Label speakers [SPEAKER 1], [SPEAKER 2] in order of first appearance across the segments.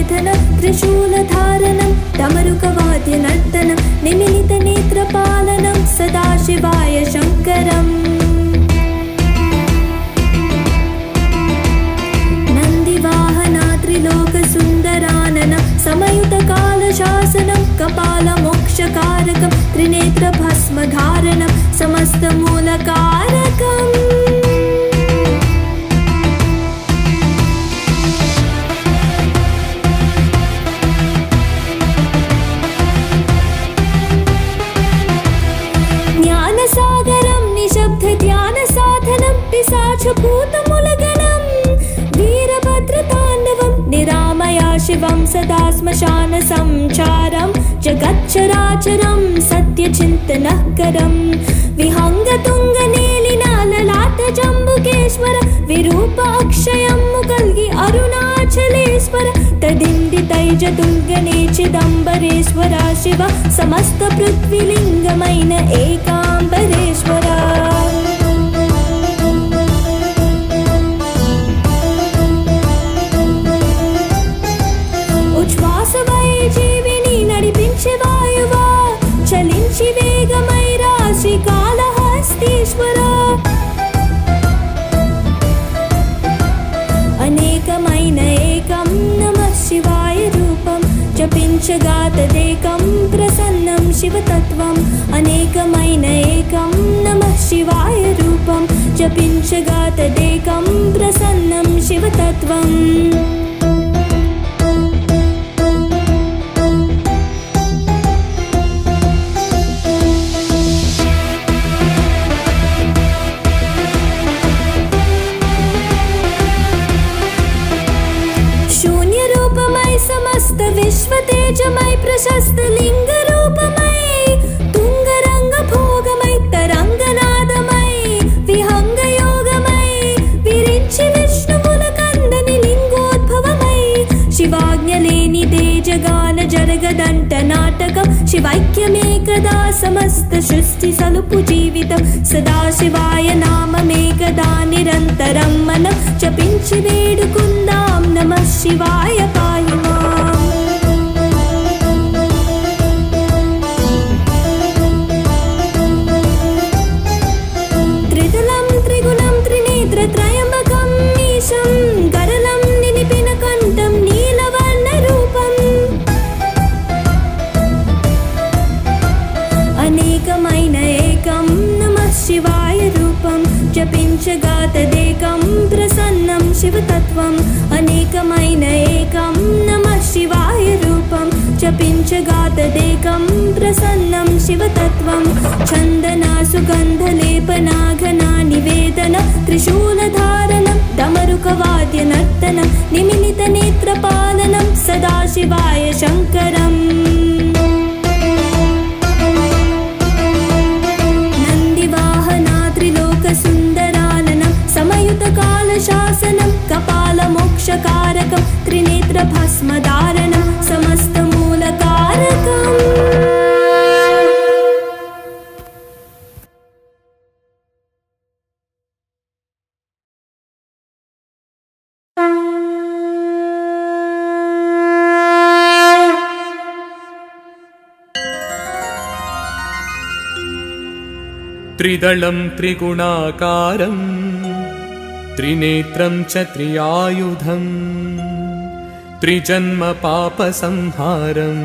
[SPEAKER 1] निवेदनं त्रिशूलधारणं डमरुकवाद्यनर्तनं निमिलितनेत्रपालनं सदाशिवाय शङ्करम् नन्दिवाहनात्रिलोकसुन्दराननं समयुतकालशासनं कपालमोक्षकारकं त्रिनेत्रभस्मधारणं समस्तमूलकारकम् ज्ञानसागरं निशब्दध्यानसाधनं पिशाचभूतमुलगणं वीरभद्रताण्डवं निरामया शिवं सदा श्मशानसञ्चारं जगच्चराचरं सत्यचिन्तनकरं विहङ्गतुङ्गनेलिनाललाटजम्बुकेश्वर विरूप अक्षयं मुकल्गि अरुणाचलेश्वर तदिन्दितैजतुल्गने चिदम्बरेश्वर शिव समस्तपृथ्वीलिङ्गमैन एकाम्बरेश्वर ఉచ్ఛ్వాసవైజీవిని నడిపించే వాయువా చలించి వేగమైరా శ్రీకాళహస్తీశ్వర అనేకమైన ఏకం నమః శివాయ రూపం జపించగాతదేకం ప్రసన్నం శివతత్వం అనేకమైన ఏకం నమః శివాయ రూపం జపించగాతదేకం ప్రసన్నం శివతత్వం समस्त विश्व तेजमय प्रशस्त लिंग रूपमय तुंगरंग भोगमय तरंगनादमय विहंग योगमय विरिंचि विष्णुमुल कंदनि लिंगोद्भवमय शिवाज्ञलेनि तेजगान जरगदंट नाटकं शिवैक्यमेकदा समस्त सृष्टि सलुपु जीवितं सदा शिवाय नाममेकदा निरन्तरं मनः जपिंचि वेडुकुंदां नमः शिवाय पाहि माम् त्रिदलं त्रिगुणं त्रिनेत्रत्रयम्बकं ईशं गरलं निनिपिनकण्ठं नीलवर्णरूपम् अनेकమైన ఏకం నమః శివాయ రూపం జపించగాతదేకం ప్రసన్నం శివతత్వం అనేకమైన ఏకం నమః శివాయ రూపం జపించగాతదేకం ప్రసన్నం శివతత్వం చందనా సుగంధలేపనాఘనా నివేదన త్రిశూలధారణం డమరుకవాద్యనర్తనం నిమిలితనేత్రపాలనం సదాశివాయ శంకరం सुन्दराननं समयुतकालशासनं कपालमोक्षकारकं त्रिनेत्रभस्मधारणं समस्तमूलकारकम्
[SPEAKER 2] त्रिदलं त्रिगुणाकारं त्रिनेत्रं च त्रियायुधं त्रिजन्म पापसंहारम्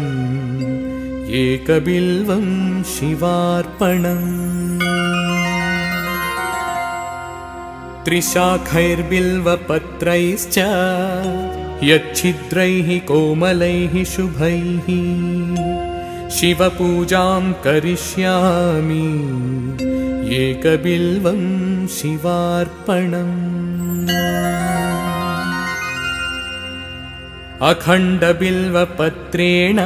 [SPEAKER 2] एकबिल्वं शिवार्पणम् त्रिशाखैर्बिल्वपत्रैश्च यच्छिद्रैः कोमलैः शुभैः शिवपूजां करिष्यामि एकबिल्वं शिवार्पणम् अखण्डबिल्वपत्रेण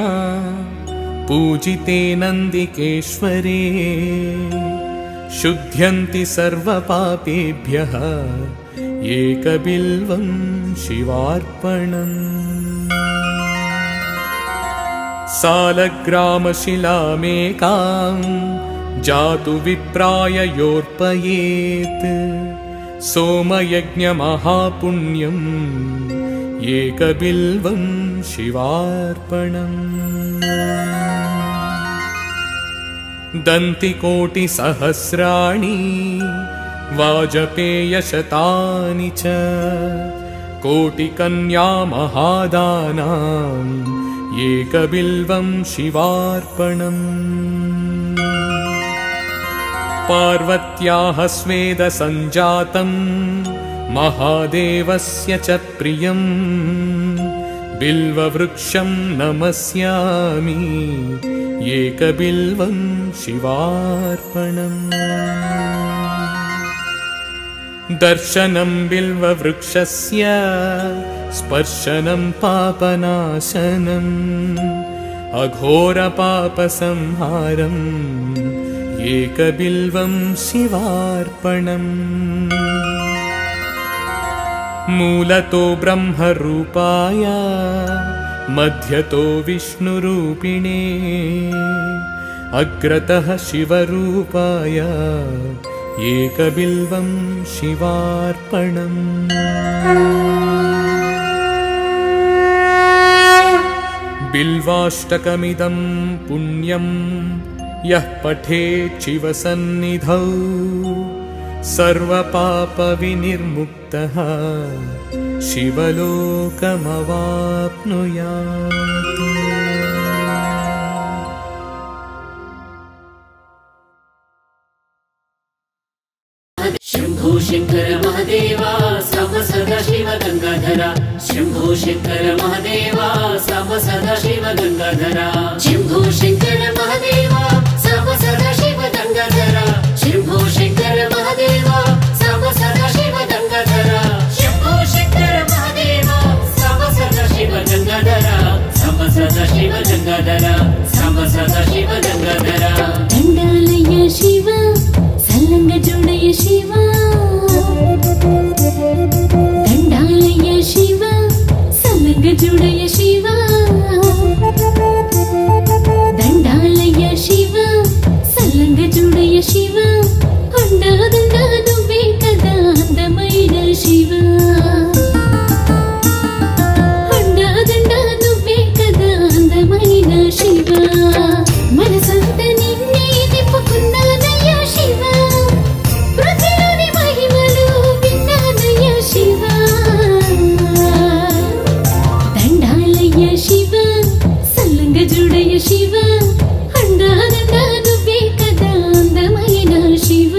[SPEAKER 2] पूजिते नन्दिकेश्वरे शुध्यन्ति सर्वपापेभ्यः एकबिल्वं शिवार्पणम् सालग्रामशिलामेकां जातु विप्राय योर्पयेत् सोमयज्ञमहापुण्यम् एकबिल्वं शिवार्पणम् दन्तिकोटिसहस्राणि वाजपेयशतानि च कोटिकन्यामहादानाम् एकबिल्वं शिवार्पणम् पार्वत्याः स्वेदसञ्जातं महादेवस्य च प्रियं बिल्ववृक्षं नमस्यामि एकबिल्वं शिवार्पणम् दर्शनं बिल्ववृक्षस्य स्पर्शनं पापनाशनम् अघोरपापसंहारम् एकबिल्वं शिवार्पणम् मूलतो ब्रह्मरूपाय मध्यतो विष्णुरूपिणे अग्रतः शिवरूपाय एकबिल्वं शिवार्पणम् बिल्वाष्टकमिदं पुण्यं यः पठेत् शिवसन्निधौ सर्वपापविनिर्मुक्तः शिवलोकमवाप्नुयात्।
[SPEAKER 3] शंभो शंकर महादेवा साम सदा शिव गंगाधरा शंभो शंकर महादेवा साम सदा शिव गंगाधरा शंभो शंकर महादेवा साम सदा शिव गंगाधरा शंभो शंकर महादेवा साम सदा शिव गंगाधरा शंभो शंकर महादेवा साम सदा शिव गंगाधरा साम सदा शिव गंगाधरा साम सदा शिव गंगाधरा
[SPEAKER 4] दंडालय शिव सल्लंग जोडय शिव दंडालय शिव सल्लंग जोडय शिव दंडालय शिव सल्लंग जोडय शिव अंडదండ నువ్వే కదా అందమైన శివ అండదండ నువ్వే కదా అందమైన శివ మనసంత నిన్నే నింపుకున్నానయ్య శివ పృథ్వీలోని మహిమలు విన్నానయ్య శివ దండాలయ్య శివ సల్లంగ జుడయ్య శివ అండదండ నువ్వే కదా అందమైన శివ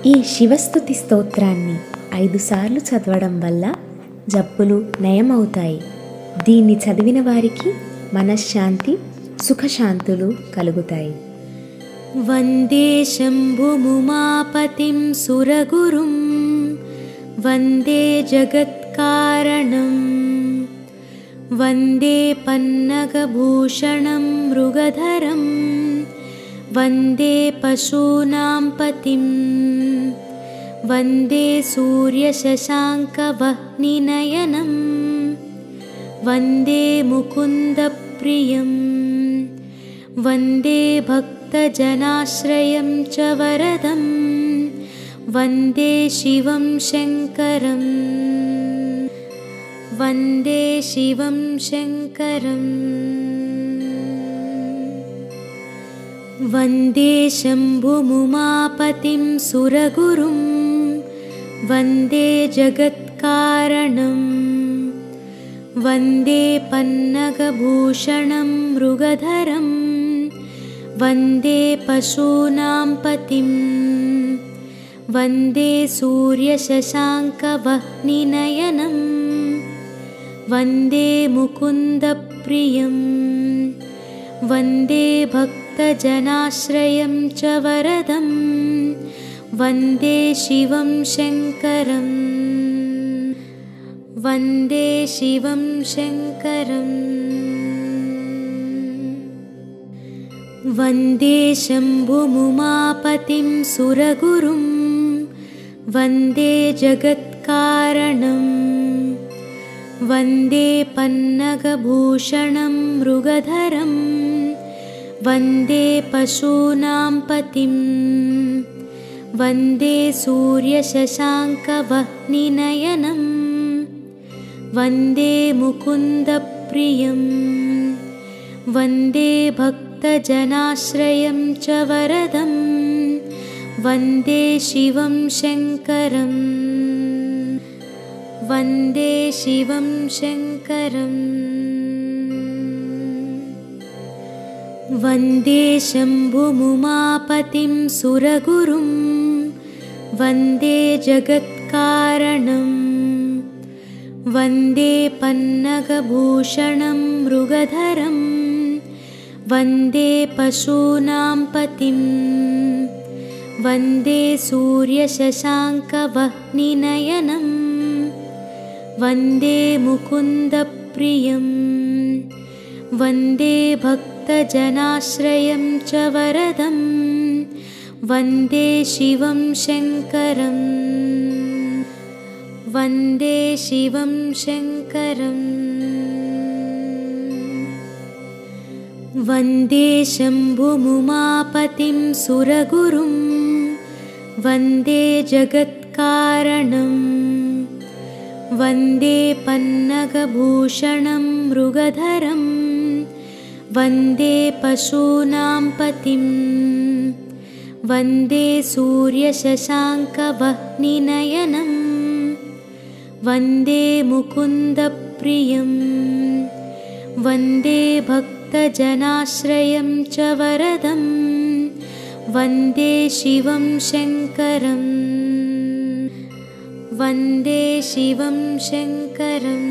[SPEAKER 5] ఈ శివస్తుతి స్తోత్రాన్ని 5 సార్లు చదవడం వల్ల జబ్బులు నయమవుతాయి. దీన్ని చదివిన వారికి మనశ్శాంతి, సుఖశాంతులు కలుగుతాయి.
[SPEAKER 1] వందే శంభుముమాపతిం సురగురుం వందే జగత్కారణం వందే పన్నగభూషణం మృగధరం వందే పశూనాం పతిం వందే సూర్యశశాంకవహ్నినయనం వందే ముకుందప్రియం వందే భక్తజనాశ్రయం చ వరదం వందే శివం శంకరం వందే శివం శంకరం వందే శంభుముమాపతిం సురగురుం వందే జగత్కారణం వందే పన్నగభూషణం మృగధరం వందే పశూనాం పతిం వందే సూర్యశశాంకవహ్నినయనం వందే ముకుందప్రియం వందే భక్తజనాశ్రయం చ వరదం వందే శివం శంకరం వందే శివం శంకరం వందే శంభుముమాపతిం సురగురుం వందే జగత్కారణం వందే పన్నగభూషణం మృగధరం వందే పశూనాం పతిం వందే సూర్యశశాంకవహ్నినయనం వందే ముకుందప్రియం వందే భక్తజనాశ్రయం చ వరదం వందే శివం శంకరం వందే శివం శంకరం వందే శంభుముమాపతిం సురగురుం వందే జగత్కారణం వందే పన్నగభూషణం మృగధరం వందే పశూనాం పతిం వందే సూర్యశశాంకవహ్నినయనం వందే ముకుందప్రియం వందే భక్తజనాశ్రయం చ వరదం వందే శివం శంకరం వందే శివం శంకరం వందే శంభుముమాపతిం సురగురుం వందే జగత్కారణం వందే పన్నగభూషణం మృగధరం వందే పశూనాం పతిం వందే సూర్యశశాంకవహ్నినయనం వందే ముకుందప్రియం వందే భక్తజనాశ్రయం చ వరదం వందే శివం శంకరం వందే శివం శంకరం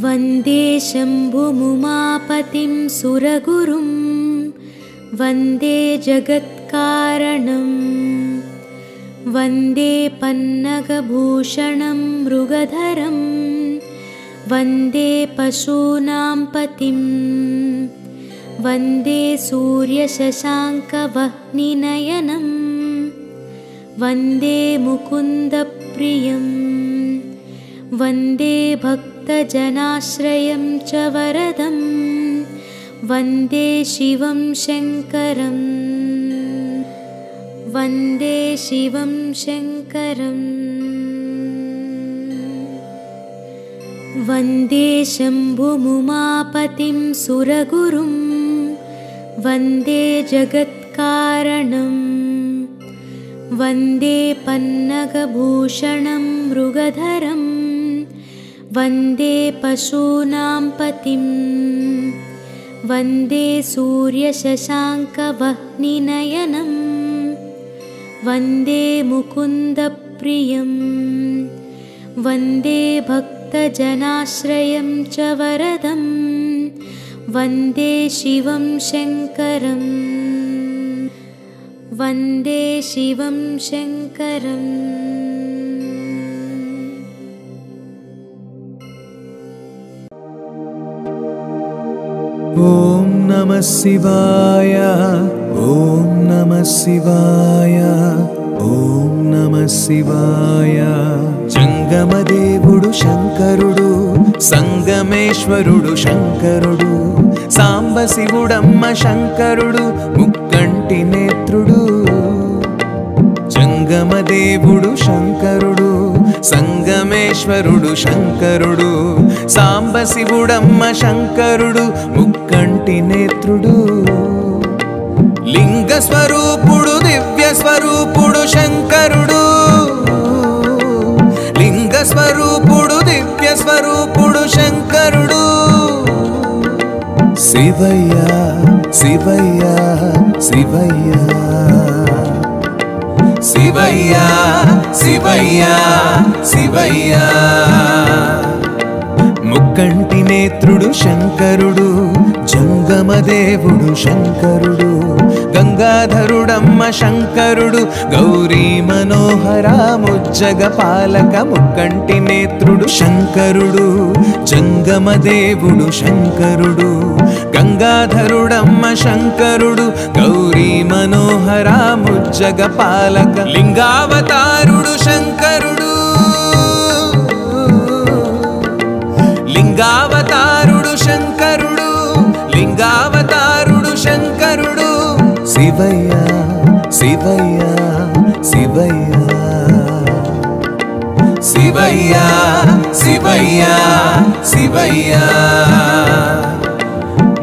[SPEAKER 1] వందే శంభుముమాపతిం సురగురుం వందే జగత్కారణం వందే పన్నగభూషణం మృగధరం వందే పశూనాం పతిం వందే సూర్యశశాంకవహ్నినయనం వందే ముకుందప్రియం వందే భక్తజనాశ్రయం చ వరదం వందే శివం శంకరం వందే శివం శంకరం వందే శంభుముమాపతిం సురగురుం వందే జగత్కారణం వందే పన్నగభూషణం మృగధరం వందే పశూనాం పతిం वन्दे सूर्यशशाङ्कवह्निनयनं वन्दे मुकुन्दप्रियं वन्दे भक्तजनाश्रयं च वरदं वन्दे शिवं शङ्करं वन्दे शिवं शङ्करम्।
[SPEAKER 2] ॐ नमः शिवाय ॐ नमः शिवाय ॐ नमः शिवाय। जंगमदेवुडु शंकरुडु संगमेश्वरुडु शंकरुडु सांब शिवुडम्म शंकरुडु मुक्कंटि नेत्रुडु। जंगमदेवुडु शंकरुडु संगमेश्वरुडु शंकरुडु सांब शिवुडम्म शंकरुडु मुक्कंटि नेत्रुडु। लिंग स्वरूपुडु दिव्य स्वरूपुडु शंकरुडु लिंग स्वरूपुडु दिव्य स्वरूपुडु शंकरुडु। शिवయ్య शिवయ్య शिवయ్య शिवయ్య शिवయ్య शिवయ్య। ముక్కంటి నేత్రుడు శంకరుడు జంగమదేవుడు శంకరుడు గంగాధరుడమ్మ శంకరుడు గౌరీ మనోహర ముజ్జగ పాలక ముక్కంటి నేత్రుడు శంకరుడు జంగమదేవుడు శంకరుడు గంగాధరుడమ్మ శంకరుడు గౌరీ మనోహర ముజ్జగ పాలక లింగావతారుడు శంకరుడు లింగావతారుడు శంకరుడు లింగావతారుడు శంకరుడు। శివయ్య శివయ్య శివయ్య శివయ్య శివయ్య శివయ్య।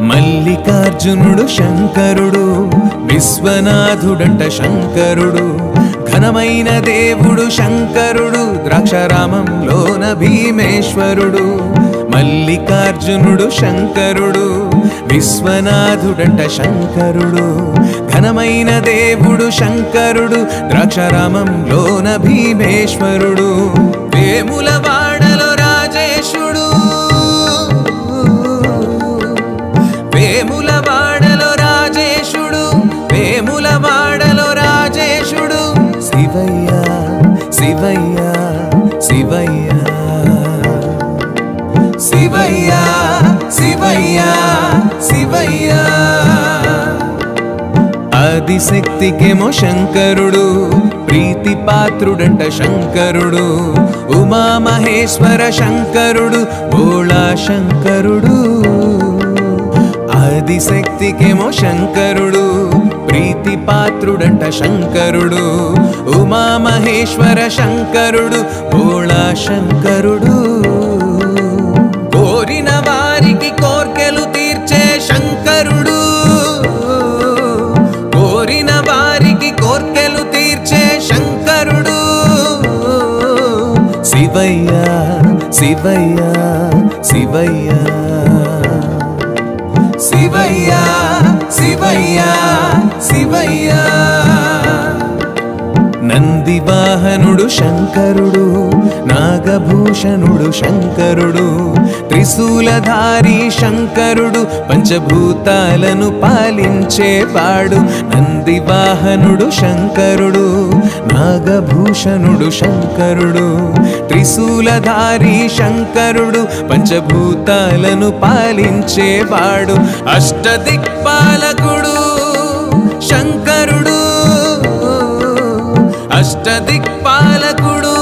[SPEAKER 2] మల్లికార్జునుడు శంకరుడు విశ్వనాథుడంట శంకరుడు ఘనమైన దేవుడు శంకరుడు ద్రాక్షారామంలోన భీమేశ్వరుడు। మల్లికార్జునుడు శంకరుడు విశ్వనాథుడంట శంకరుడు ఘనమైన దేవుడు శంకరుడు ద్రాక్షారామంలోన భీమేశ్వరుడు। వేములవాడలో రాజేశుడు వేములవాడలో రాజేశుడు వేములవాడలో రాజేశుడు। శివయ్య శివయ్య శివయ్య శివయ్య శివయ్య శివయ్య। ఆదిశక్తికేమో శంకరుడు ప్రీతి పాత్రుడంట శంకరుడు ఉమామహేశ్వర శంకరుడు భోళా శంకరుడు। ఆదిశక్తికేమో శంకరుడు ప్రీతి పాత్రుడంట శంకరుడు ఉమామహేశ్వర శంకరుడు భోళా శంకరుడు। కోరిన వారికి కోర్కెలు తీర్చే శంకరుడు కోరిన వారికి కోర్కెలు తీర్చే శంకరుడు। శివయ్య శివయ్య శివయ్య శివయ్య శివయ్య శివయ్య। నందివాహనుడు శంకరుడు నాగభూషణుడు శంకరుడు త్రిశూలధారి శంకరుడు పంచభూతాలను పాలించేవాడు। నందివాహనుడు శంకరుడు నాగభూషణుడు శంకరుడు త్రిశూలధారి శంకరుడు పంచభూతాలను పాలించేవాడు। అష్టదిక్పాలకుడు శంకరుడు అష్టదిక్పాలకుడు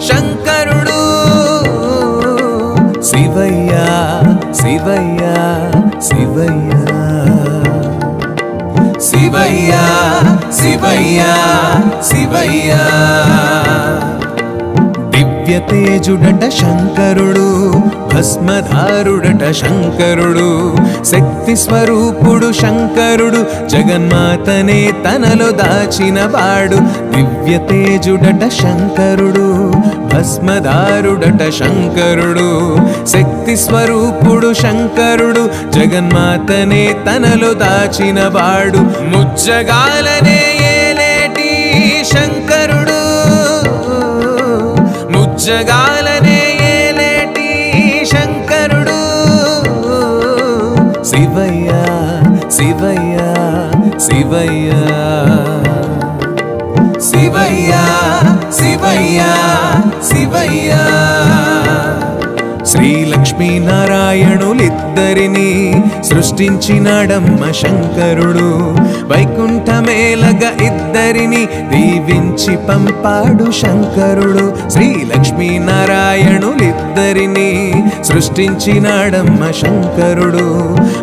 [SPEAKER 2] శంకరుడు। శివయ్య శివయ్య శివయ్య శివయ్య శివయ్య శివయ్య। దివ్యతేజుడట శంకరుడు భస్మధారుడట శంకరుడు శక్తి స్వరూపుడు శంకరుడు జగన్మాతనే తనలో దాచినవాడు। దివ్యతేజుడట శంకరుడు భస్మధారుడట శంకరుడు శక్తి శక్తి స్వరూపుడు శంకరుడు జగన్మాతనే తనలో దాచినవాడు ముజ్జగాలనే ఏలేటి శంకరుడు ముజ్జగాలనే ఏలేటి శంకరుడు శివయ్య శివయ్య శివయ్య శివయ్య శివయ్య శివయ్య శ్రీ లక్ష్మీనారాయణులిద్దరిని సృష్టించినాడమ్మ శంకరుడు వైకుంఠమేలగ ఇద్దరిని దీవించి పంపాడు శంకరుడు శ్రీ లక్ష్మీనారాయణులిద్దరిని సృష్టించినాడమ్మ శంకరుడు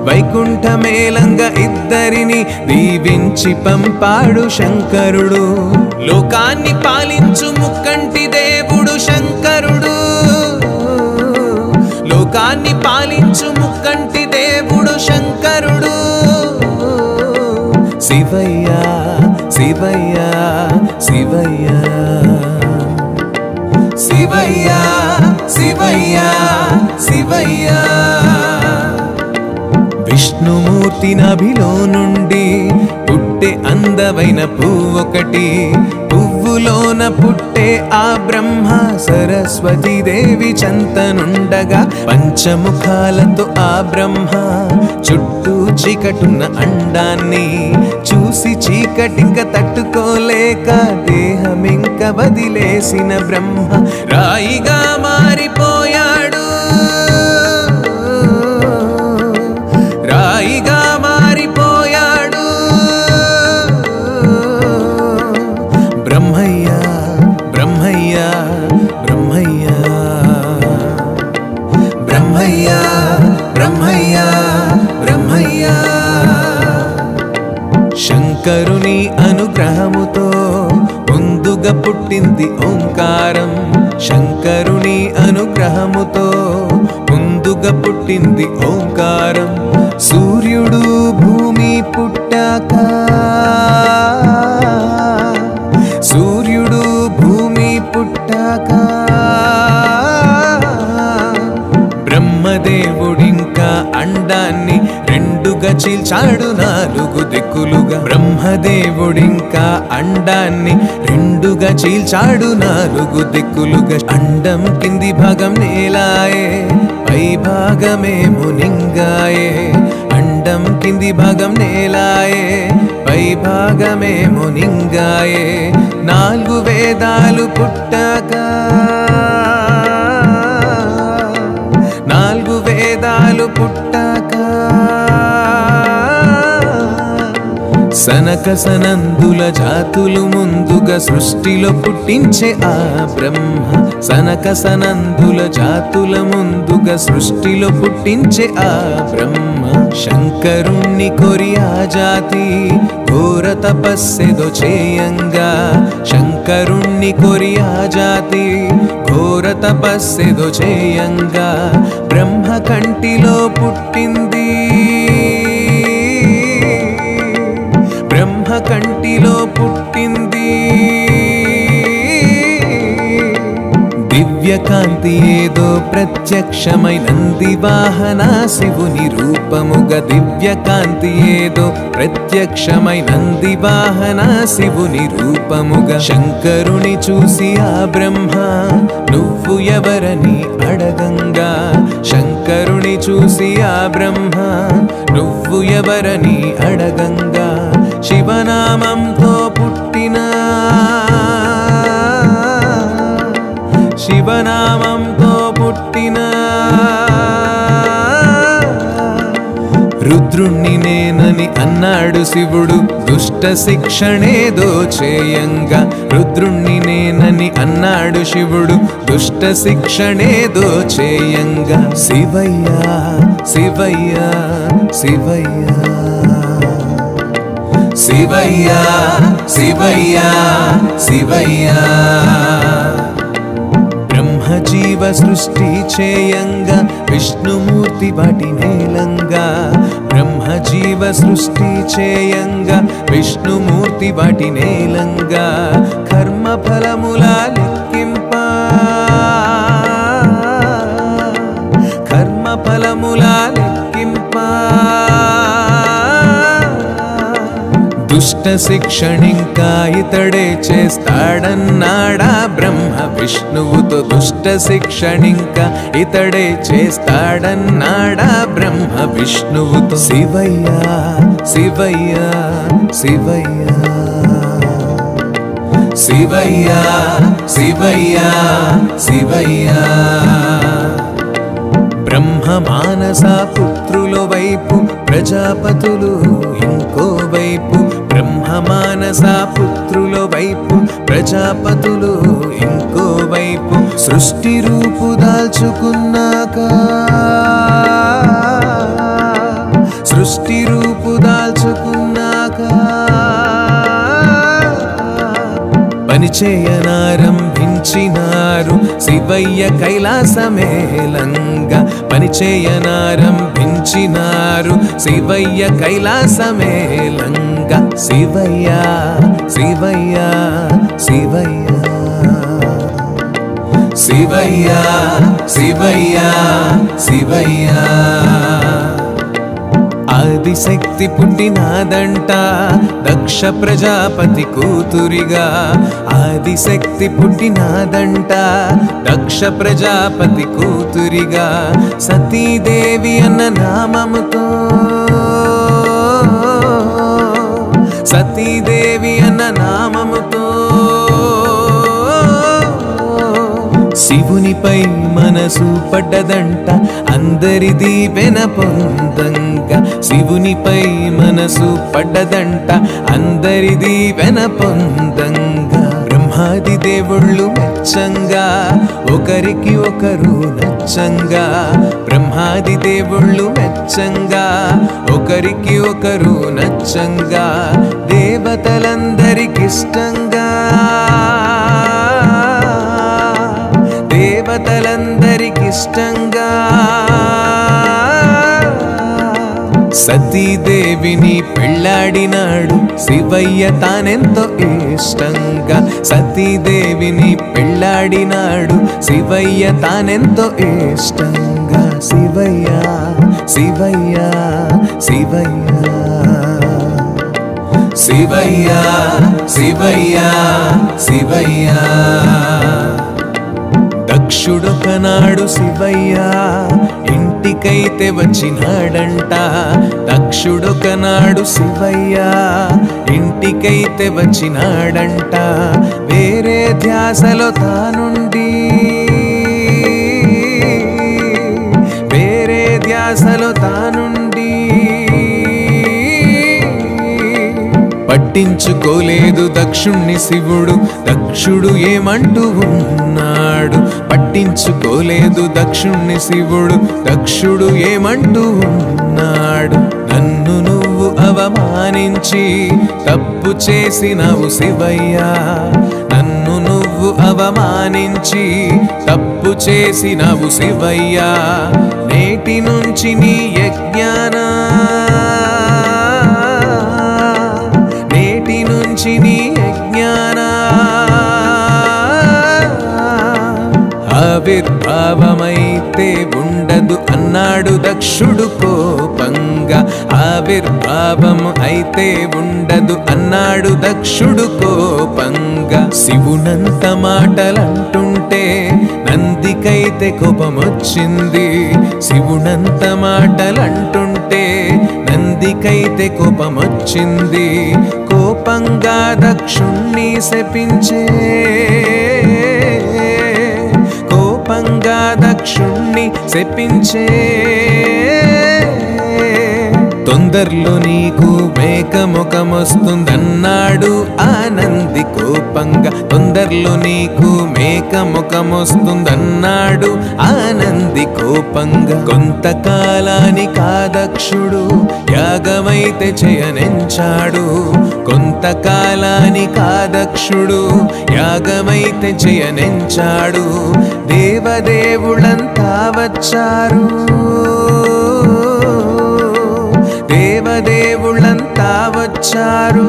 [SPEAKER 2] వైకుంఠమేలంగ ఇద్దరిని దీవించి పంపాడు శంకరుడు లోకాన్ని పాలించు ముక్కంటి దేవుడు శంకరుడు లోకాన్ని పాలించు ముక్కంటి దేవుడు శంకరుడు శివయ్య శివయ్య శివయ్య శివయ్య శివయ్య శివయ్య విష్ణుమూర్తి నభిలో నుండి పుట్టే అందమైన పువ్వొకటి పువ్వులోన పుట్టే ఆ బ్రహ్మ సరస్వతీదేవి చెంతనుండగా పంచముఖాలతో ఆ బ్రహ్మ చుట్టూ చీకటున్న అండాన్ని చూసి చీకటింక తట్టుకోలేక దేహమింక వదిలేసిన బ్రహ్మ రాయిగా మారిపోయాడు రాయిగా మారిపోయాడు బ్రహ్మయ్య బ్రహ్మయ్య బ్రహ్మయ్య బ్రహ్మయ్య బ్రహ్మయ్య బ్రహ్మయ్య శంకరుని అనుగ్రహముతో ముందుగా పుట్టింది ఓంకారం శంకరుని అనుగ్రహముతో ముందుగా పుట్టింది ఓంకారం సూర్యుడు భూమి పుట్టాక సూర్యుడు భూమి పుట్టాక బ్రహ్మదేవుడింకా అండాన్ని రెండుగా చీల్చాడు నాలుగు దిక్కులుగా బ్రహ్మదేవుడింకా అండాన్ని రెండుగా చీల్చాడు నాలుగు దిక్కులుగా అండం కింది భాగం నేలాయే పై భాగమేమో నింగాయే అండం కింది భాగం నేలాయే పై భాగమేమో నింగాయే నాలుగు వేదాలు పుట్టాక నాలుగు వేదాలు పుట్టాక సనక సనందుల జాతులు ముందుగా సృష్టిలో పుట్టించే ఆ బ్రహ్మ సనక సనందుల జాతుల ముందుగా సృష్టిలో పుట్టించే ఆ బ్రహ్మ శంకరుణ్ణి కొరి ఆ జాతి ఘోర తపస్సెదో చేయంగా శంకరుణ్ణి కొరి ఆ జాతి ఘోర తపస్సెదో చేయంగా బ్రహ్మ కంటిలో పుట్టింది బ్రహ్మ కంటిలో పుట్టింది దివ్యకాంతి ఏదో ప్రత్యక్షమై నంది వాహన శివుని రూపముగా దివ్యకాంతి ఏదో ప్రత్యక్షమై నంది వాహన శివుని రూపముగా శంకరుని చూసి ఆ బ్రహ్మ నువ్వు ఎవరని అడగంగా శంకరుని చూసి ఆ బ్రహ్మ నువ్వు ఎవరని అడగంగా శివనామంతో పుట్టిన శివనామంతో పుట్టిన రుద్రుణ్ణి నేనని అన్నాడు శివుడు దుష్ట శిక్షణేదో చేయంగా రుద్రుణ్ణి నేనని అన్నాడు శివుడు దుష్ట శిక్షణేదో చేయంగా శివయ్య శివయ్య శివయ్య శివయ్య శివయ్య శివయ్య బ్రహ్మజీవ సృష్టి చేయంగా విష్ణుమూర్తి వాటి నేలంగా బ్రహ్మజీవ సృష్టి చేయంగా విష్ణుమూర్తి వాటి నేలంగా కర్మ ఫలముల లెక్కింప కర్మ ఫలములా లెక్కింప దుష్ట శిక్షణింకా ఇతడే చేస్తాడన్నాడా బ్రహ్మ విష్ణువుతో దుష్ట శిక్షణింకా ఇతడే చేస్తాడన్నాడా బ్రహ్మ విష్ణువుతో శివయ్య శివయ్య శివయ్య శివయ్య శివయ్య శివయ్య బ్రహ్మ మానస పుత్రుల వైపు ప్రజాపతులు ఇంకో వైపు బ్రహ్మ మానస పుత్రుల వైపు ప్రజాపతులు ఇంకో వైపు సృష్టి రూపు దాల్చుకున్నాక సృష్టి రూపు దాల్చుకున్నాక పనిచేయనారంభించినారు శివయ్య కైలాసమేలంగా పనిచేయనారంభించినారు శివయ్య కైలాసమేలంగా శివయ్య శివయ్య శివయ్య శివయ్య శివయ్య శివయ్య ఆదిశక్తి పుట్టినాదంట దక్ష ప్రజాపతి కూతురిగా ఆదిశక్తి పుట్టినాదంట దక్ష ప్రజాపతి కూతురిగా సతీదేవి అన్న నామముతో సతీదేవి అన్న నామముతో శివునిపై మనసు పడ్డదంట అందరిది వెన పొందంగా శివునిపై మనసు పడ్డదంట అందరిది వెన పొందంగా బ్రహ్మాది దేవుళ్ళు మెచ్చంగా ఒకరికి ఒకరు నచ్చంగా బ్రహ్మాది దేవుళ్ళు మెచ్చంగా ఒకరికి ఒకరు నచ్చంగా దేవతలందరికిష్టంగా దేవతలందరికిష్టంగా సతీదేవిని పెళ్ళాడినాడు శివయ్య తానెంతో ఇష్టంగా సతీదేవిని పెళ్ళాడినాడు శివయ్య తానెంతో ఇష్టంగా శివయ్య శివయ్య శివయ్య శివయ్య శివయ్య శివయ్య దక్షుడొకనాడు శివయ్య ఇంటికైతే వచ్చినాడంట దక్షుడొకనాడు శివయ్య ఇంటికైతే వచ్చినాడంట వేరే ధ్యాసలో తానుండి వేరే ధ్యాసలో తానుండి పట్టించుకోలేదు దక్షుణ్ణి శివుడు దక్షుడు ఏమంటూ ఉన్నాడు పట్టించుకోలేదు దక్షుణ్ణి శివుడు దక్షుడు ఏమంటూ ఉన్నాడు నన్ను నువ్వు అవమానించి తప్పు చేసినవు శివయ్య నన్ను నువ్వు అవమానించి తప్పు చేసినవు శివయ్య నేటి నుంచి నీ యజ్ఞానా నేటి నుంచి నీ యజ్ఞానా ఆవిర్భావమైతే ఉండదు అన్నాడు దక్షుడు కోపంగా ఆవిర్భావం అయితే ఉండదు అన్నాడు దక్షుడు కోపంగా శివునంత మాటలంటుంటే నందికైతే కోపమొచ్చింది శివునంత మాటలంటుంటే నందికైతే కోపమొచ్చింది కోపంగా దక్షుణ్ణి శపించే కోపంగా దక్షుణ్ణి శపించే తొందరలో నీకు మేకముఖమొస్తుందన్నాడు ఆనంది కోపంగా తొందరలో నీకు మేకముఖమొస్తుందన్నాడు ఆనంది కోపంగా కొంతకాలానికి ఆ దక్షుడు యాగమైతే చేయనించాడు కొంతకాలానికి ఆ దక్షుడు యాగమైతే చేయనించాడు దేవదేవులంతా వచ్చారు దేవదేవులంతా వచ్చారు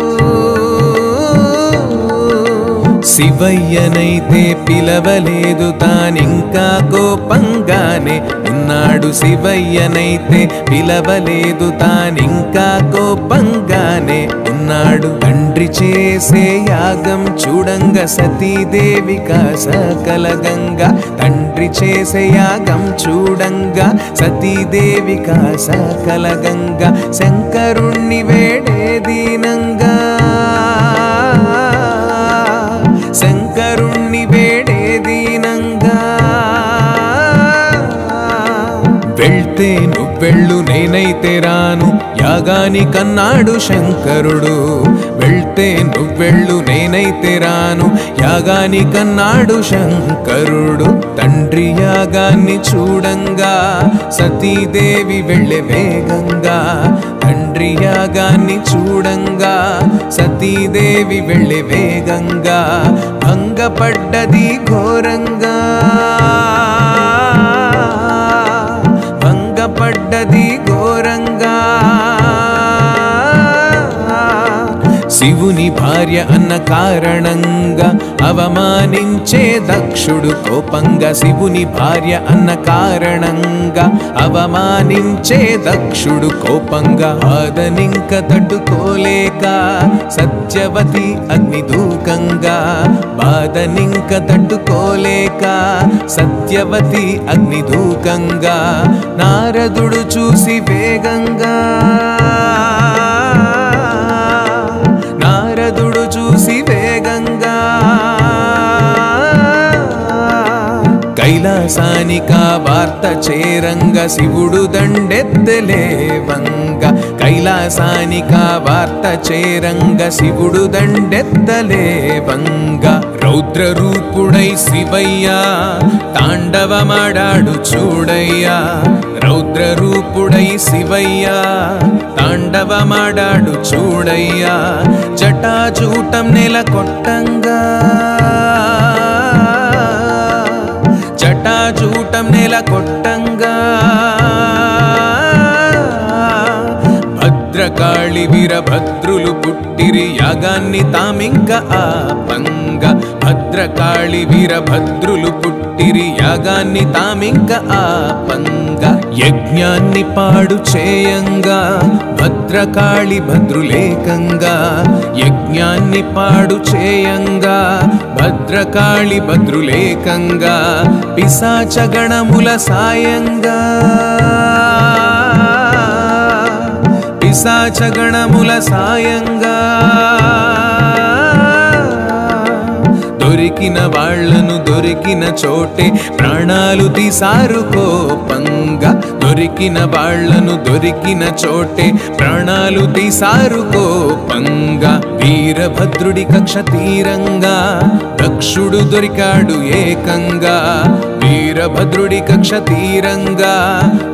[SPEAKER 2] శివయ్యనైతే పిలవలేదు తానింకా కోపంగానే ఉన్న ఉన్నాడు. శివయ్యనైతే పిలవలేదు, తానింకా కోపంగానే ఉన్నాడు. తండ్రి చేసే యాగం చూడంగా సతీదేవిగా సకలగంగా, తండ్రి చేసే యాగం చూడంగా సతీదేవిగా సకలగంగా, శంకరుణ్ణి వేడే దీనంగా, శంకరుణ్ణి వేడే దీనంగా. వెళ్తే నువ్వెళ్ళు నేనైతే రాను యాగానికన్నాడు శంకరుడు. వెళ్తే నువ్వెళ్ళు నేనైతే రాను యాగానికన్నాడు శంకరుడు. తండ్రి యాగాన్ని చూడంగా సతీదేవి వెళ్ళే వేగంగా, తండ్రి యాగాన్ని చూడంగా సతీదేవి వెళ్ళే వేగంగా, భంగపడ్డది ఘోరంగా, భంగపడ్డది ఘోరంగా. శివుని భార్య అన్న కారణంగా అవమానించే దక్షుడు కోపంగా, శివుని భార్య అన్న కారణంగా అవమానించే దక్షుడు కోపంగా, బాధనింక తట్టుకోలేక సత్యవతి అగ్నిదూకంగా, బాధనింక తట్టుకోలేక సత్యవతి అగ్నిదూకంగా, నారదుడు చూసి వేగంగా, నారదుడు చూసి వేగంగా, కైలాసానికా వార్త చేరంగా శివుడు దండెత్తలేవంగా, కైలాసానికా వార్త చేరంగా శివుడు దండెత్తలేవంగా. రౌద్ర రూపుడై శివయ్య తాండవమాడాడు చూడయ్యా, రౌద్ర రూపుడై శివయ్య తాండవమాడాడు చూడయ్యా, జటాజూటం నెలకొట్టంగా, జటాజూటం నెలకొట్టంగా, భద్రకాళి వీరభద్రులు పుట్టిరి యాగాన్ని తామింక ఆపంగా, భద్రకాళి వీరభద్రులు పుట్టిరి యాగాన్ని తామింక ఆపంగా, యజ్ఞాన్ని పాడు చేయంగా భద్రకాళి భద్రులేకంగా, యజ్ఞాన్ని పాడు చేయంగా భద్రకాళి భద్రులేకంగా, పిశాచగణముల సాయంగా, పిశాచగణముల సాయంగా, దొరికిన వాళ్లను దొరికిన చోటే ప్రాణాలు తీసారు కోపంగా, దొరికిన వాళ్లను దొరికిన చోటే ప్రాణాలు తీసారు కోపంగా, వీరభద్రుడి కక్ష తీరంగా దక్షుడు దొరికాడు ఏకంగా, వీరభద్రుడి కక్ష తీరంగా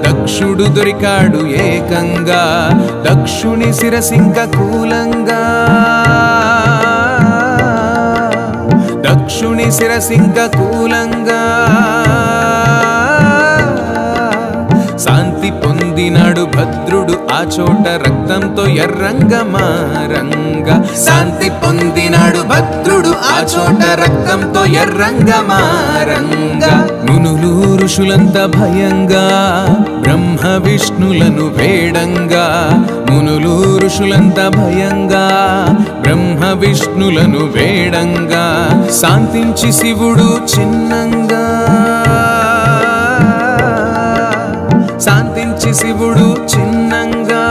[SPEAKER 2] దక్షుడు దొరికాడు ఏకంగా, దక్షుని శిరసింక కూలంగా, దక్షుని శిరసింక కూలంగా, శాంతి పొందినాడు భద్రుడు ఆ చోట రక్తంతో ఎర్రంగా మారంగా, శాంతి పొందినాడు భద్రుడు ఆ చోట రక్తంతో ఎర్రంగా మారంగా. మునులు ఋషులంతా భయంగా బ్రహ్మ విష్ణులను వేడంగా, మునులు ఋషులంతా భయంగా బ్రహ్మ విష్ణులను వేడంగా, శాంతించి శివుడు చిన్నంగా, శాంతించి శివుడు చిన్నంగా,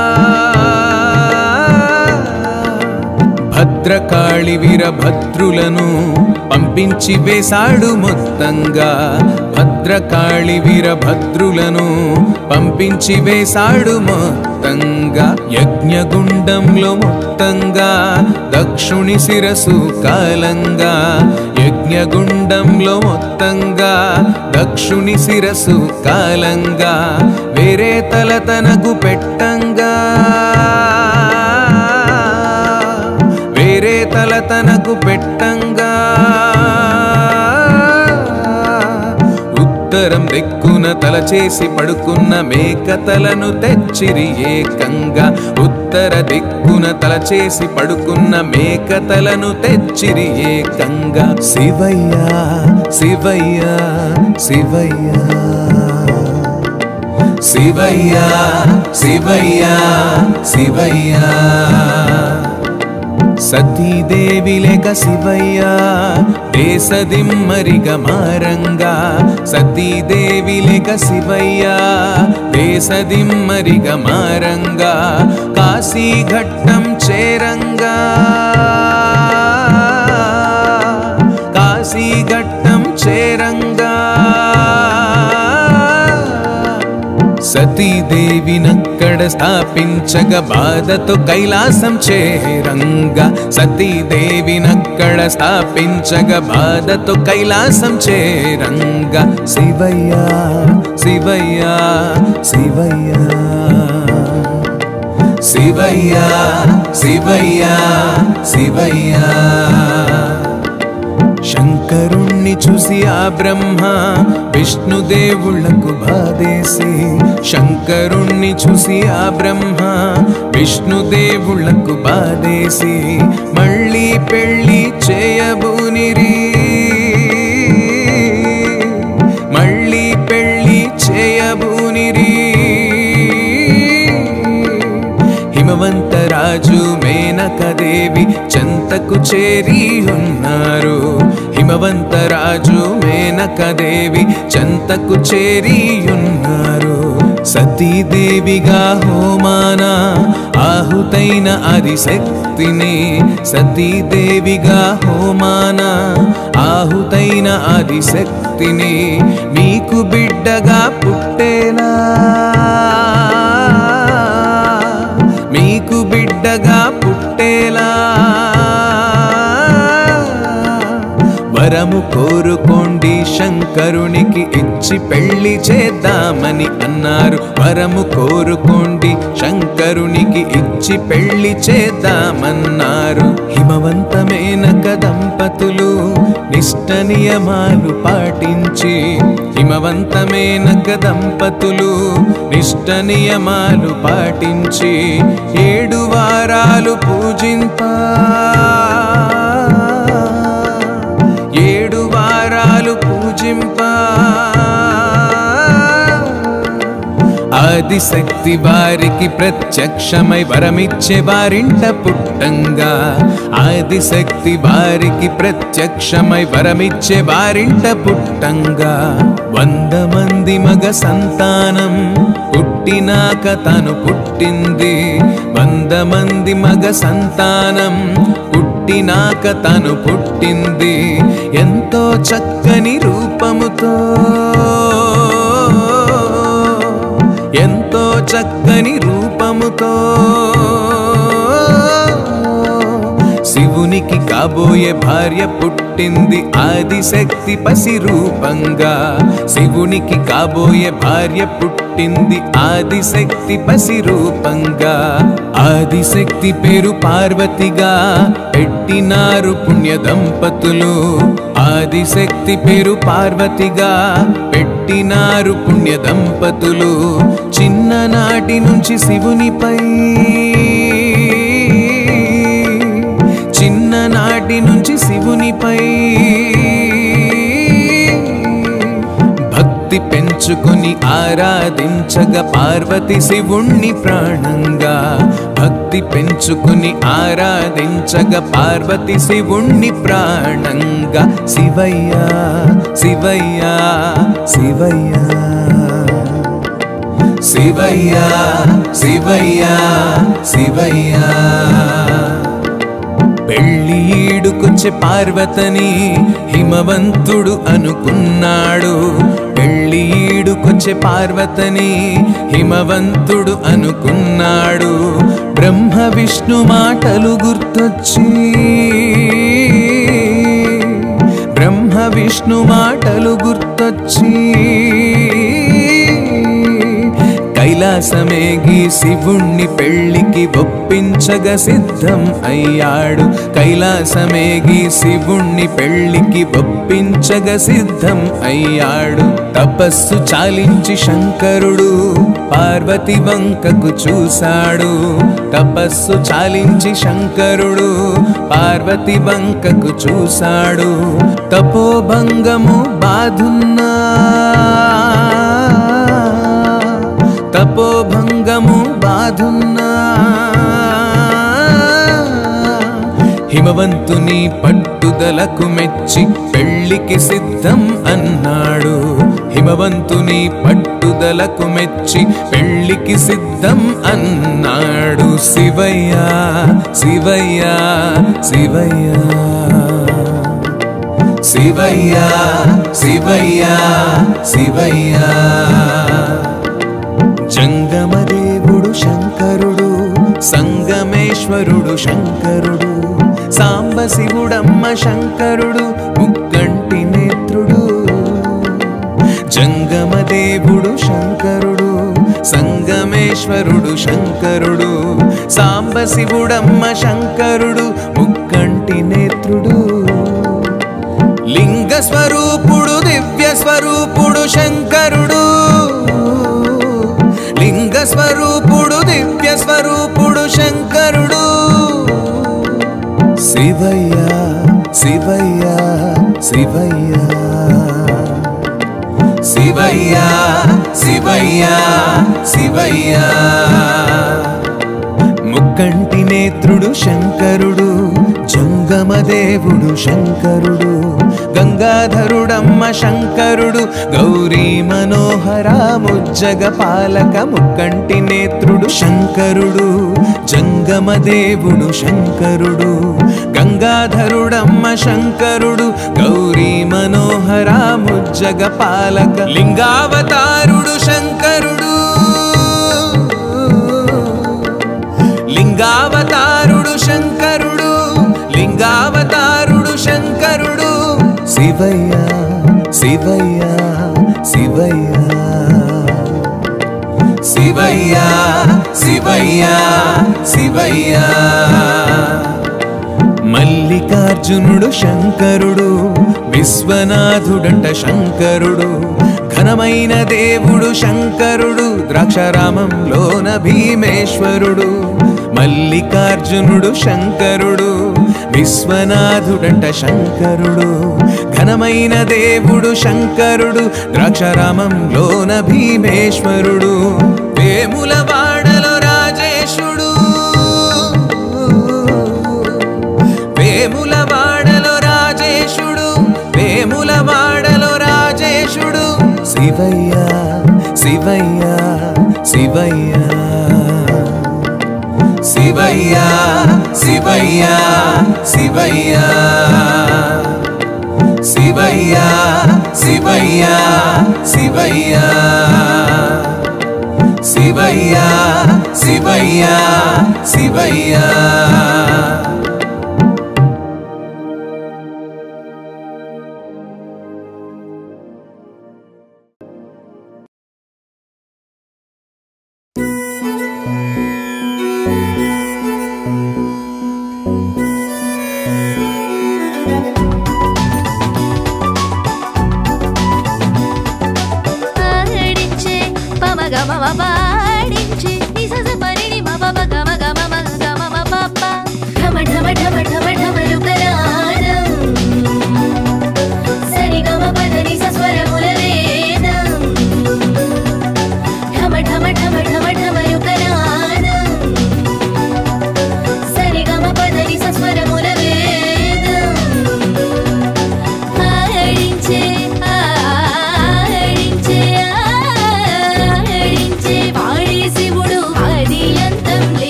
[SPEAKER 2] భద్రకాళి వీరభద్రులను పంపించి వేశాడు మొత్తంగా, భద్రకాళి వీరభద్రులను పంపించి వేశాడు మొత్తంగా, యజ్ఞగుండంలో మొత్తంగా దక్షుని శిరసు కాలంగా, యజ్ఞగుండంలో మొత్తంగా దక్షుని శిరసు కాలంగా, వేరే తల తనకు పెట్టంగా, వేరే తల తనకు పెట్టంగా, ఉత్తరం దిక్కున తల చేసి పడుకున్న మేక తలను తెచ్చిరి ఏకంగా, ఉత్తర దిక్కున తల చేసి పడుకున్న మేక తలను తెచ్చిరి ఏకంగా. శివయ్య శివయ్య శివయ్య శివయ్య శివయ్య శివయ్య సతీదేవి లేక శివయ్య దేశదిమ్మరిగ మారంగా సతీదేవి లేక శివయ్య దేశదిమ్మరిగ మారంగా కాశీ ఘట్టం చేరంగా కాశీ ఘట్టం చేరంగా సతీదేవినక్కడ స్థాపించగా బాధతో కైలాసం చేరంగా సతీదేవినక్కడ స్థాపించగా బాధతో కైలాసం చేరంగా శివయ్య శివయ్య శివయ్య శివయ్య శివయ్య శివయ్య శంకరుణ్ణి చూసి ఆ బ్రహ్మ విష్ణుదేవుళ్లకు బాధేసి శంకరుణ్ణి చూసి ఆ బ్రహ్మ విష్ణుదేవుళ్లకు బాధేసి మళ్ళీ పెళ్లి చేయబూనిరి మళ్ళీ పెళ్లి చేయబూనిరి హిమవంతరాజు మేనకదేవి చెంతకు చేరి ఉన్నారు హిమవంతరాజు మేనకదేవి చెంతకు చేరి ఉన్నారు సతీదేవిగా హోమాన ఆహుతైన ఆదిశక్తిని సతీదేవిగా హోమాన ఆహుతైన ఆదిశక్తిని మీకు బిడ్డగా పుట్టేలా మీకు బిడ్డగా పుట్టేలా వరము కోరుకోండి శంకరునికి ఇచ్చి పెళ్లి చేద్దామని అన్నారు వరము కోరుకోండి శంకరునికి ఇచ్చి పెళ్లి చేద్దామన్నారు హిమవంతమేనక దంపతులు నిష్ట నియమాలు పాటించి హిమవంతమేనక దంపతులు నిష్ట నియమాలు పాటించి 7 వారాలు పూజింపా 7 వారాలు పూజింపా ఆదిశక్తి వారికి ప్రత్యక్షమై వరమిచ్చే వారింట పుట్టంగా ఆదిశక్తి వారికి ప్రత్యక్షమై వరమిచ్చే వారింట పుట్టంగా 100 మంది మగ సంతానం పుట్టినాక తను పుట్టింది 100 మంది మగ సంతానం పుట్టినాక తను పుట్టింది ఎంతో చక్కని రూపముతో ఎంతో చక్కని రూపముతో శివునికి కాబోయే భార్య పుట్టింది ఆదిశక్తి పసి రూపంగా శివునికి కాబోయే భార్య పుట్టింది ఆదిశక్తి పసి రూపంగా ఆదిశక్తి పేరు పార్వతిగా పెట్టినారు పుణ్య దంపతులు ఆదిశక్తి పేరు పార్వతిగా పెట్టినారు పుణ్య దంపతులు చిన్ననాటి నుంచి శివునిపై చిన్ననాటి నుంచి శివునిపై భక్తి పెంచుకొని ఆరాధించగా పార్వతి శివుణ్ణి ప్రాణంగా భక్తి పెంచుకొని ఆరాధించగా పార్వతి శివుణ్ణి ప్రాణంగా శివయ్య శివయ్య శివయ్య శివయ్య శివయ్య శివయ్య పెళ్లి ఈడుకొచ్చే పార్వతని హిమవంతుడు అనుకున్నాడు పెళ్లి ఈడుకొచ్చే పార్వతని హిమవంతుడు అనుకున్నాడు బ్రహ్మ విష్ణు మాటలు గుర్తొచ్చి బ్రహ్మ విష్ణు మాటలు గుర్తొచ్చి కైలాసమేగి శివుణ్ణి పెళ్లికి ఒప్పించగా సిద్ధం అయ్యాడు కైలాసమేగి శివుణ్ణి పెళ్లికి ఒప్పించగా సిద్ధం అయ్యాడు తపస్సు చాలించి శంకరుడు పార్వతి వంకకు చూశాడు తపస్సు చాలించి శంకరుడు పార్వతి వంకకు చూశాడు తపోభంగము బాధున్నా తపోభంగము బాధున్నా హిమవంతుని పట్టుదలకు మెచ్చి పెళ్లికి సిద్ధం అన్నాడు. హిమవంతుని పట్టుదలకు మెచ్చి పెళ్లికి సిద్ధం అన్నాడు. శివయ్య శివయ్య శివయ్య శివయ్య శివయ్య శివయ్య. జంగమదేవుడు శంకరుడు, సంగమేశ్వరుడు శంకరుడు, సాంబశివుడమ్మ శంకరుడు, ముక్కంటి నేత్రుడు. జంగమదేవుడు శంకరుడు, సంగమేశ్వరుడు శంకరుడు, సాంబశివుడమ్మ శంకరుడు, ముక్కంటి నేత్రుడు. లింగ స్వరూపుడు దివ్య స్వరూపుడు శంకరుడు, లింగ స్వరూపుడు దివ్య స్వరూపుడు శంకరుడు. శివయ్య శివయ్య శివయ్య శివయ్య శివయ్య శివయ్య. ముక్కంటి నేత్రుడు శంకరుడు, జంగమదేవుడు శంకరుడు, గంగాధరుడమ్మ శంకరుడు, గౌరీ మనోహర ముజ్జగ పాలక. ముక్కంటి నేత్రుడు శంకరుడు, జంగమదేవుడు శంకరుడు, గంగాధరుడమ్మ శంకరుడు, గౌరీ మనోహర ముజ్జగ పాలక. లింగావతారుడు శంకరుడు, లింగావతారుడు శంకరుడు, లింగావతారుడు శంకరుడు. శివయ్య శివయ్య శివయ్య శివయ్య శివయ్య శివయ్య. మల్లికార్జునుడు శంకరుడు, విశ్వనాథుడంట శంకరుడు, ఘనమైన దేవుడు శంకరుడు, ద్రాక్షారామంలోన భీమేశ్వరుడు. మల్లికార్జునుడు శంకరుడు, విశ్వనాథుడంట శంకరుడు, ఘనమైన దేవుడు శంకరుడు, ద్రాక్షారామంలోన భీమేశ్వరుడు. వేములవాడలో రాజేశుడు, వేములవాడలో రాజేశుడు, వేములవాడలో రాజేశుడు. శివయ్య శివయ్య శివయ్య శివయ్య శివయ్య శివయ్య శివయ్య శివయ్య శివయ్య శివయ్య శివయ్య శివయ్య.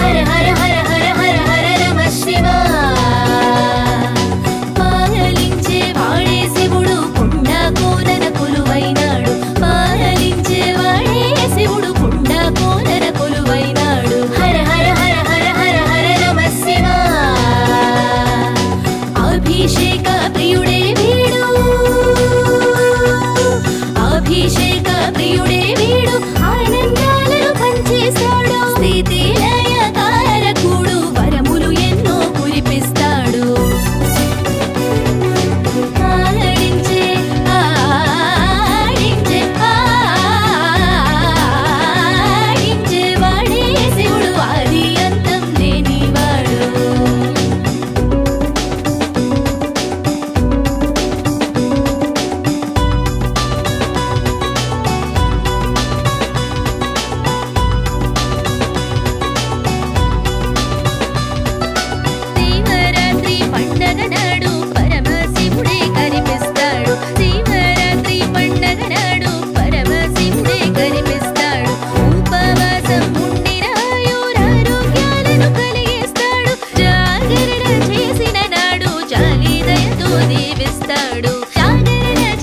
[SPEAKER 4] హర హర హర హర హర హర నమ శివాయ.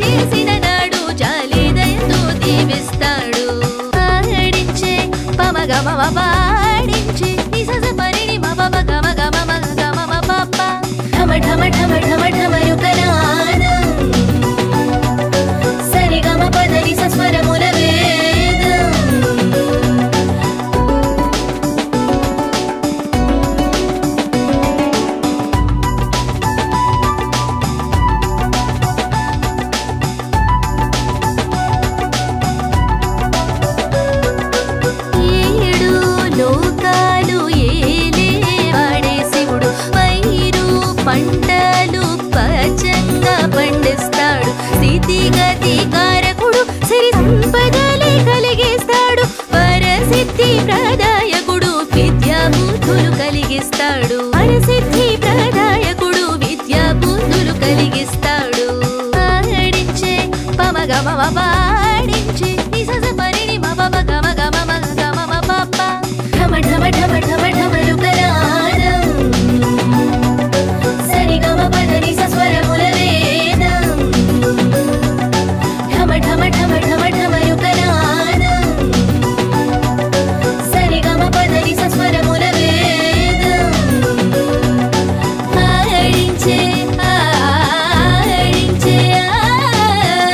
[SPEAKER 6] చేసిన నాడు జాలి దయతో దీవిస్తాడు. ఆడించే పమగమ పాడించే నిసజ పరిణి మమ గమ గమ మగ గమ పప్ప ఢమ ఢమ ఢమ ఢమ ఢమరుకనాదం సరి గమ పదని సస్వరముల వేదం. ఏడు లోకాలు ఏలే వాడే శివుడు పైరు పంటలు పచ్చంగా పండిస్తాడు. స్థితిగతి కారకుడు సిరి సంపదలే కలిగిస్తాడు. వరసిద్ధి ప్రదాయకుడు విద్యా బుద్ధులు కలిగిస్తాడు. వరసిద్ధి ప్రదాయకుడు విద్యా బుద్ధులు కలిగిస్తాడు. ఆడించే పమగమ పాడించే నిసజ పరిణి మమ గమ గమ మగ గమ పప్ప ఢమ ఢమ ఢమ ఢమ ఢమరుకనాదం సరి గమ పదని సస్వరముల వేదం. ఢమ ఢమ ఢమ ఢమ ఢమరుకనాదం సరి గమ పదని సస్వరముల వేదం. ఆడించే ఆడించే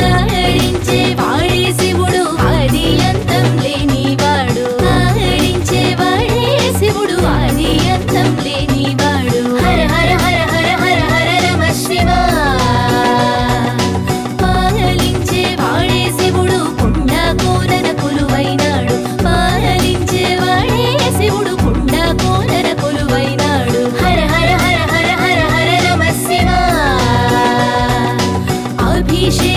[SPEAKER 6] ఆడించే వాడే శివుడు ఆది అంతం లేనివాడు. ఆడించే వాడే శివుడు ఆది అంతం లేనివాడు. హర హర హర హర హర హర నమ శివ. పాలించే వాడే శివుడు కుండ కోనన కొలువైనాడు. పాలించే వాడే శివుడు కుండ కోనన కొలువైనాడు. హర హర హర హర హర హర నమ శివ. అభిషేక